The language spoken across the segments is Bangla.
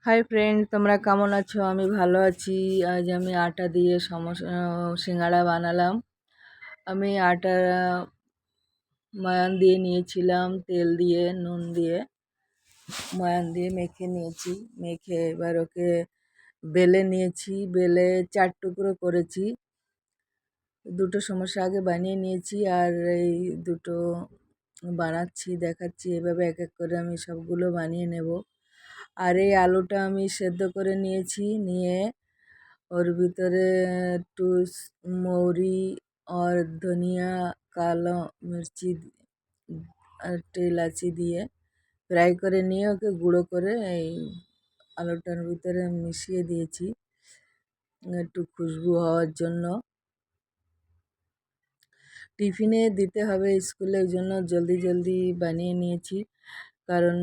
হাই ফ্রেন্ড, তোমরা কেমন আছো? আমি ভালো আছি। আজ আমি আটা দিয়ে সিঙ্গাড়া বানালাম। আমি আটা ময়ান দিয়ে নিয়েছিলাম, তেল দিয়ে নুন দিয়ে ময়ান দিয়ে মেখে নিয়েছি। মেখে এবার ওকে বেলে নিয়েছি, বেলে 4 টুকরো করেছি। দুটো সমস্যা আগে বানিয়ে নিয়েছি, আর এই দুটো বানাচ্ছি, দেখাচ্ছি। এভাবে এক এক করে আমি সবগুলো বানিয়ে নেব। আর এই আলুটা আমি সেদ্ধ করে নিয়েছি, নিয়ে ওর ভিতরে একটু মৌরি আর ধনিয়া, কালো মির্চি আর একটু এলাচি দিয়ে ফ্রাই করে নিয়ে ওকে গুঁড়ো করে এই আলুটার ভিতরে মিশিয়ে দিয়েছি একটু খুশবু হওয়ার জন্য। টিফিনে দিতে হবে স্কুলে, ওই জন্য জলদি জলদি বানিয়ে নিয়েছি। কারণ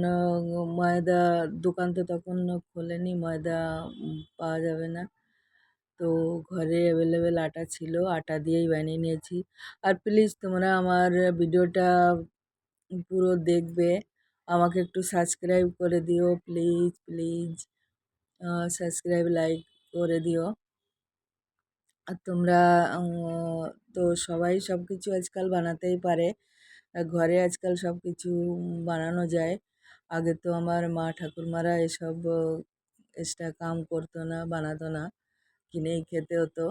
ময়দা দোকান তো তখন খোলেনি, ময়দা পাওয়া যাবে না। তো ঘরে অ্যাভেলেবেল আটা ছিল, আটা দিয়েই বানিয়ে নিয়েছি। আর প্লিজ তোমরা আমার ভিডিওটা পুরো দেখবে, আমাকে একটু সাবস্ক্রাইব করে দিও, প্লিজ প্লিজ সাবস্ক্রাইব লাইক করে দিও। আর তোমরা তো সবাই সব কিছু আজকাল বানাতেই পারে, ঘরে আজকাল সব কিছু বানানো যায়। আগে তো আমার মা ঠাকুরমারা এসব এক্সট্রা কাম করতো না, বানাতো না, কিনেই খেতে হতো।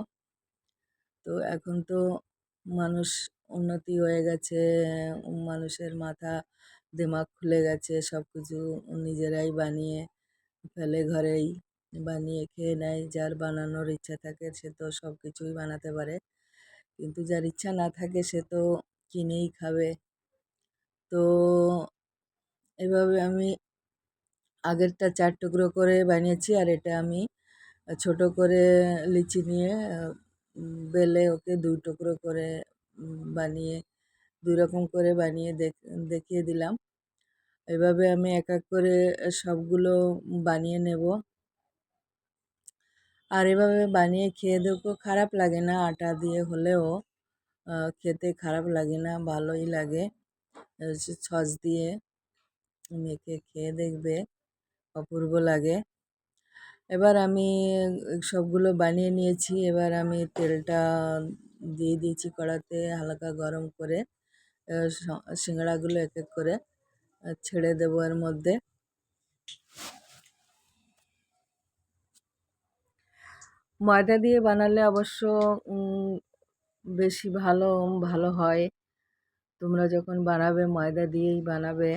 তো এখন তো মানুষ উন্নতি হয়ে গেছে, মানুষের মাথা দিমাগ খুলে গেছে, সব কিছু নিজেরাই বানিয়ে ফেলে, ঘরেই বানিয়ে খেয়ে নেয়। যার বানানোর ইচ্ছা থাকে সে তো সব কিছুই বানাতে পারে, কিন্তু যার ইচ্ছা না থাকে সে তো কিনেই খাবে। তো এভাবে আমি আগেরটা 4 টুকরো করে বানিয়েছি, আর এটা আমি ছোট করে লিচি নিয়ে বেলে ওকে 2 টুকরো করে বানিয়ে 2 রকম করে বানিয়ে দেখিয়ে দিলাম। এভাবে আমি এক এক করে সবগুলো বানিয়ে নেব। আর এভাবে বানিয়ে খেয়ে দেখো, খারাপ লাগে না। আটা দিয়ে হলেও খেতে খারাপ লাগে না, ভালোই লাগে। সস দিয়ে মেখে খেয়ে দেখবে, অপূর্ব লাগে। এবার আমি সবগুলো বানিয়ে নিয়েছি। এবার আমি তেলটা দিয়ে দিয়েছি কড়াতে, হালকা গরম করে সিঙ্গাড়াগুলো এক এক করে ছেড়ে দেবো এর মধ্যে। ময়দা দিয়ে বানালে অবশ্য বেশি ভালো হয়। তোমরা যখন বানাবে ময়দা দিয়েই বানাবে।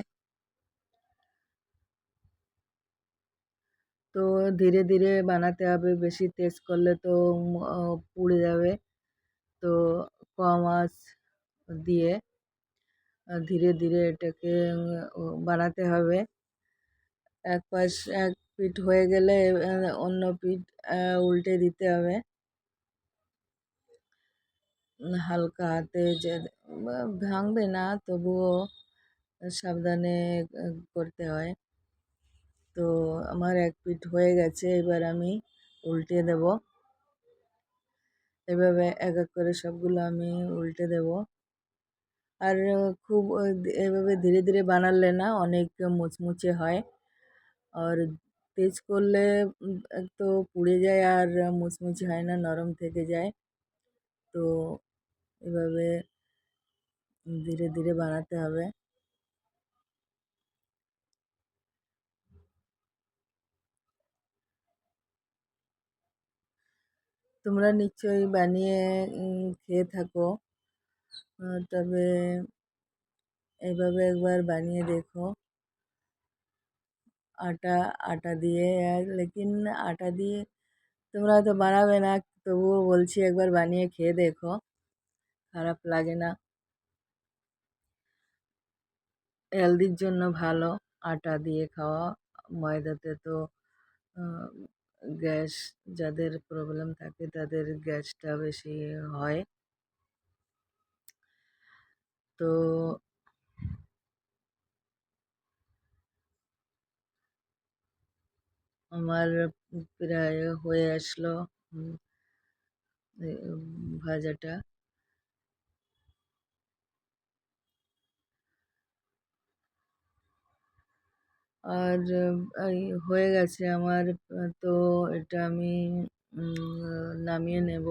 তো ধীরে ধীরে বানাতে হবে, বেশি তেজ করলে তো পুড়ে যাবে। তো কম আঁচ দিয়ে ধীরে ধীরে এটাকে বানাতে হবে। এক পিঠ হয়ে গেলে অন্য পিঠ উল্টে দিতে হবে হালকা হাতে, যে ভাঙবে না, তবুও সাবধানে করতে হয়। তো আমার এক পিঠ হয়ে গেছে, এবার আমি উল্টে দেব। এভাবে এক এক করে সবগুলো আমি উল্টে দেব। আর খুব এভাবে ধীরে ধীরে বানালে না অনেক মুচমুচে হয়। আর তেজ করলে তো পুড়ে যায়, আর মুচমুচে হয় না, নরম থেকে যায়। তো এভাবে ধীরে ধীরে বানাতে হবে। তোমরা নিশ্চয়ই বানিয়ে খেয়ে থাকো। তবে এইভাবে একবার বানিয়ে দেখো আটা আটা দিয়ে। লেকিন আটা দিয়ে তোমরা হয়তো বানাবে না, তবুও বলছি একবার বানিয়ে খেয়ে দেখো, খারাপ লাগে না। হেলদির জন্য ভালো আটা দিয়ে খাওয়া। ময়দাতে তো গ্যাস, যাদের প্রবলেম থাকে তাদের গ্যাসটা বেশি হয়। তো আমার প্রায় হয়ে আসলো ভাজাটা। আর এই হয়ে গেছে আমার। তো এটা আমি নামিয়ে নেব।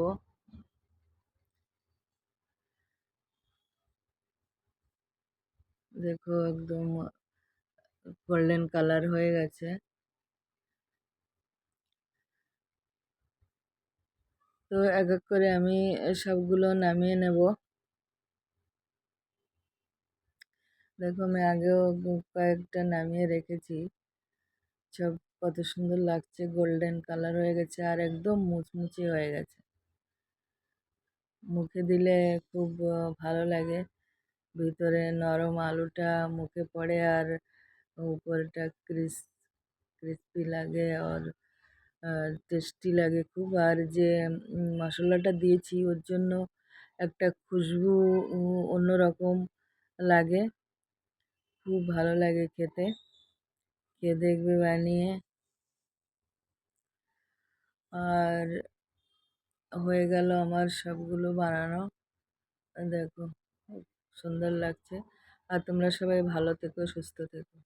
দেখো একদম গোল্ডেন কালার হয়ে গেছে। তো এক এক করে আমি সবগুলো নামিয়ে নেব। দেখো আমি আগেও কয়েকটা নামিয়ে রেখেছি। সব কত সুন্দর লাগছে, গোল্ডেন কালার হয়ে গেছে আর একদম মুচমুচে হয়ে গেছে। মুখে দিলে খুব ভালো লাগে। ভিতরে নরম আলুটা মুখে পড়ে আর উপরটা ক্রিস্পি লাগে আর টেস্টি লাগে খুব। আর যে মশলাটা দিয়েছি ওর জন্য একটা খুশবু অন্যরকম লাগে, খুব ভালো লাগে খেতে। খেয়ে দেখবে বানিয়ে। আর হয়ে গেল আমার সবগুলো বানানো। দেখো খুব সুন্দর লাগছে। আর তোমরা সবাই ভালো থেকো, সুস্থ থেকো।